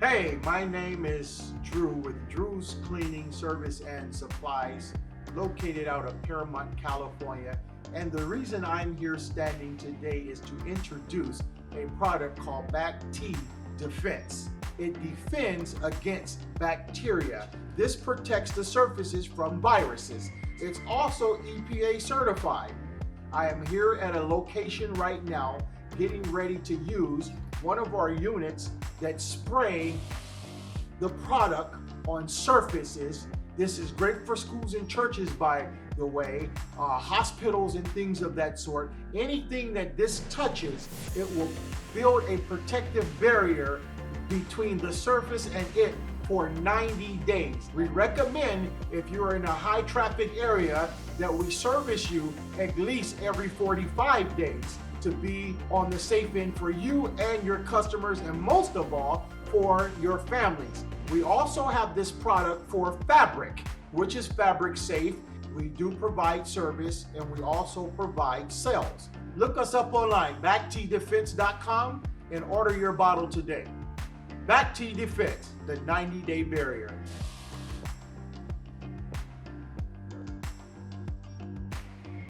Hey, my name is Drew with Drew's Cleaning Service and Supplies, located out of Paramount, California. And the reason I'm here standing today is to introduce a product called BactiDefense. It defends against bacteria. This protects the surfaces from viruses. It's also EPA certified. I am here at a location right now getting ready to use one of our units that spray the product on surfaces. This is great for schools and churches, by the way, hospitals and things of that sort. Anything that this touches, it will build a protective barrier between the surface and it for 90 days. We recommend, if you're in a high traffic area, that we service you at least every 45 days to be on the safe end for you and your customers, and most of all, for your families. We also have this product for fabric, which is fabric safe. We do provide service, and we also provide sales. Look us up online, BactiDefense.com, and order your bottle today. BactiDefense, the 90-day barrier.